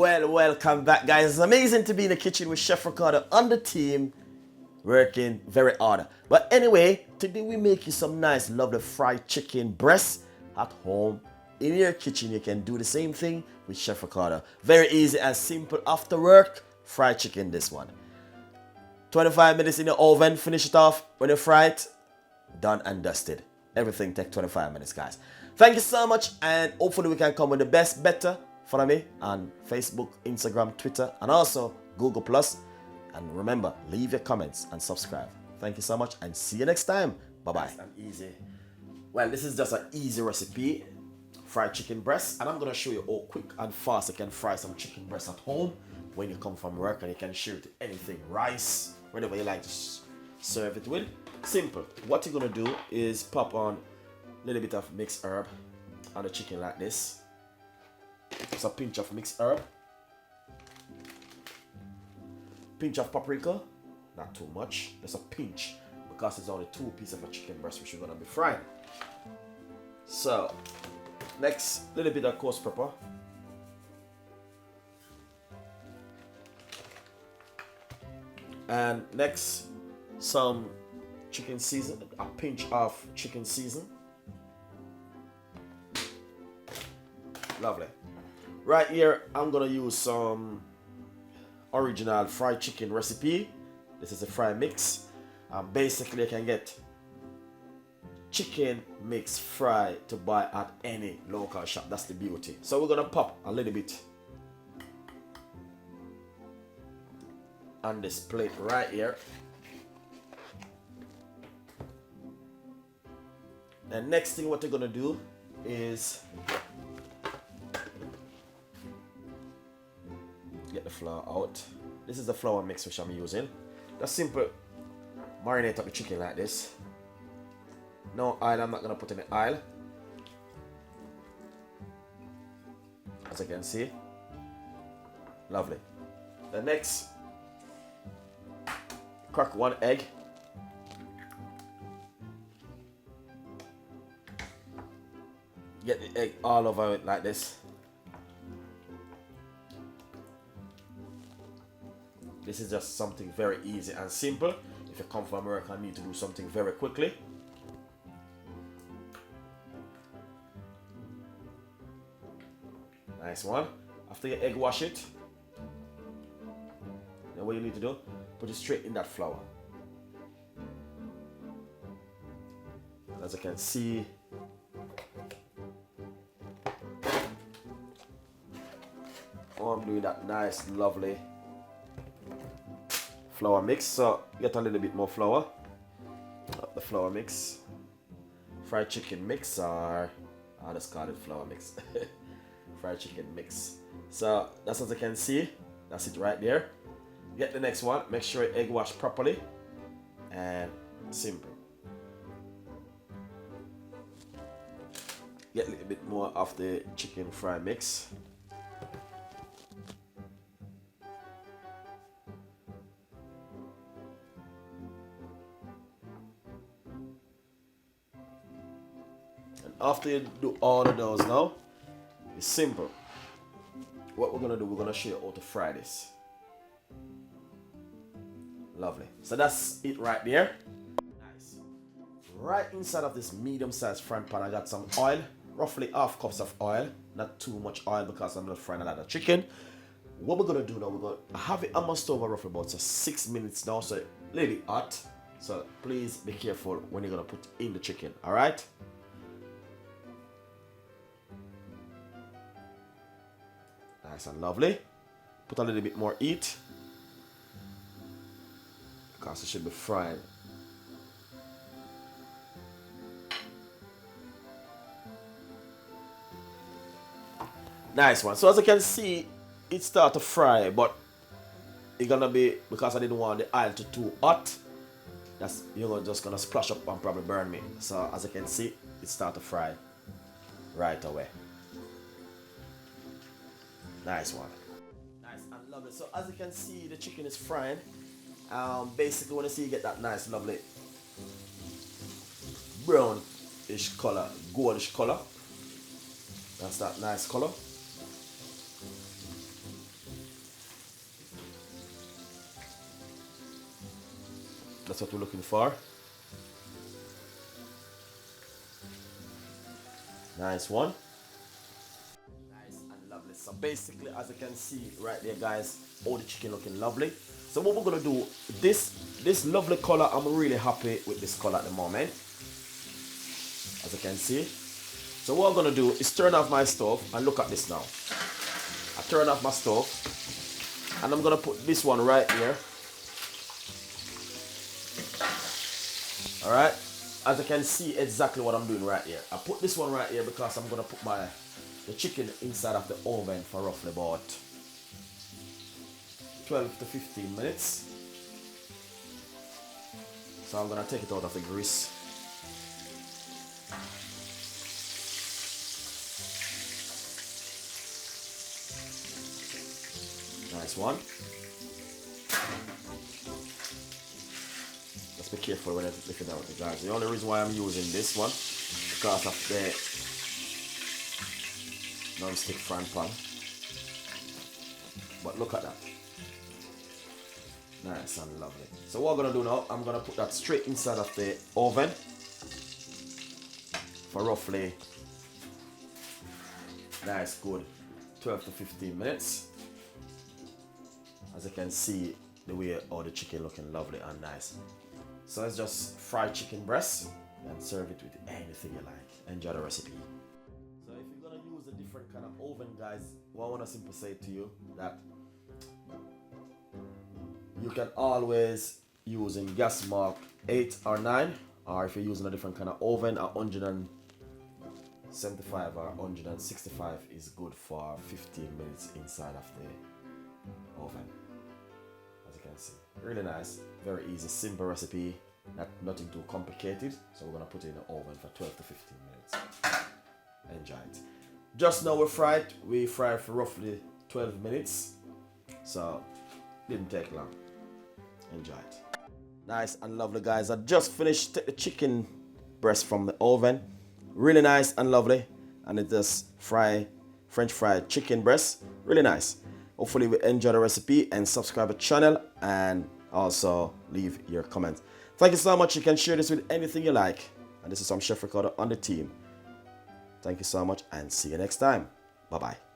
Welcome back, guys. It's amazing to be in the kitchen with Chef Ricardo and the team working very hard. But anyway, today we make you some nice, lovely fried chicken breast at home. In your kitchen, you can do the same thing with Chef Ricardo. Very easy and simple after work. Fried chicken, this one. 25 minutes in the oven, finish it off. When you fry it, done and dusted. Everything take 25 minutes, guys. Thank you so much, and hopefully we can come with the best, better. Follow me on Facebook, Instagram, Twitter, and also Google+. And remember, leave your comments and subscribe. Thank you so much, and see you next time. Bye-bye. Nice and easy. Well, this is just an easy recipe. Fried chicken breast. And I'm going to show you how quick and fast you can fry some chicken breast at home when you come from work, and you can share it with anything. Rice, whatever you like to serve it with. Simple. What you're going to do is pop on a little bit of mixed herb on the chicken like this. Just a pinch of mixed herb. Pinch of paprika. Not too much. Just a pinch, because it's only 2 pieces of a chicken breast which we're going to be frying. So, next, a little bit of coarse pepper. And next, some chicken season, a pinch of chicken season. Lovely. Right here, I'm gonna use some original fried chicken recipe. This is a fry mix. Basically, you can get chicken mix fry to buy at any local shop. That's the beauty. So we're gonna pop a little bit on this plate right here. And next thing what you're gonna do is get the flour out. This is the flour mix which I'm using. That's simple. Marinate up the chicken like this. No oil, I'm not gonna put any oil. As you can see. Lovely. The next, crack 1 egg. Get the egg all over it like this. This is just something very easy and simple. If you come from work and need to do something very quickly. Nice one. After you egg wash it, then what you need to do, put it straight in that flour. As you can see, I'm doing that nice, lovely flour mix. So get a little bit more flour. The flour mix, fried chicken mix, or I'll just call it flour mix. Fried chicken mix. So that's, as you can see, that's it right there. Get the next one. Make sure you egg wash properly, and simple. Get a little bit more of the chicken fry mix. After you do all of those now, it's simple. What we're gonna do, we're gonna show you how to fry this. Lovely. So that's it right there. Nice. Right inside of this medium-sized frying pan, I got some oil, roughly half cups of oil. Not too much oil because I'm not frying a lot of chicken. What we're gonna do now, we're gonna have it on my stove roughly about 6 minutes now, so a little bit hot. So please be careful when you're gonna put in the chicken. All right. Nice and lovely. Put a little bit more heat because it should be fried. Nice one. So as you can see, it start to fry, but it's gonna be, because I didn't want the oil to too hot, that's, you're just gonna splash up and probably burn me. So as you can see, it start to fry right away. Nice one. Nice and lovely. So as you can see, the chicken is frying. Basically, when you see you get that nice, lovely brownish color, goldish color. That's that nice color. That's what we're looking for. Nice one. Nice and lovely. So basically, as you can see right there, guys, all the chicken looking lovely. So what we're gonna do, this lovely color, I'm really happy with this color at the moment, as you can see. So what I'm gonna do is turn off my stove, and look at this now. I turn off my stove, and I'm gonna put this one right here. All right. As you can see exactly what I'm doing right here. I put this one right here because I'm gonna put the chicken inside of the oven for roughly about 12 to 15 minutes. So I'm gonna take it out of the grease. Nice one. Be careful when I lift it out, guys. The only reason why I'm using this one because of the non-stick frying pan. But look at that. Nice and lovely. So what I'm gonna do now, I'm gonna put that straight inside of the oven for roughly nice good 12 to 15 minutes. As you can see, the way all the chicken looking lovely and nice. So let's just fry chicken breast and serve it with anything you like. Enjoy the recipe. So if you're gonna use a different kind of oven, guys, what I wanna simply say to you that you can always use in gas mark 8 or 9, or if you're using a different kind of oven, 175 or 165 is good for 15 minutes inside of the oven. As you can see, really nice, very easy, simple recipe, nothing too complicated. So we're gonna put it in the oven for 12 to 15 minutes. Enjoy it. Just now we fried for roughly 12 minutes, so didn't take long. Enjoy it. Nice and lovely, guys. I just finished the chicken breast from the oven. Really nice and lovely, and it just French fried chicken breast. Really nice. Hopefully you enjoy the recipe and subscribe to the channel and also leave your comments. Thank you so much. You can share this with anything you like. And this is Chef Ricardo on the team. Thank you so much and see you next time. Bye-bye.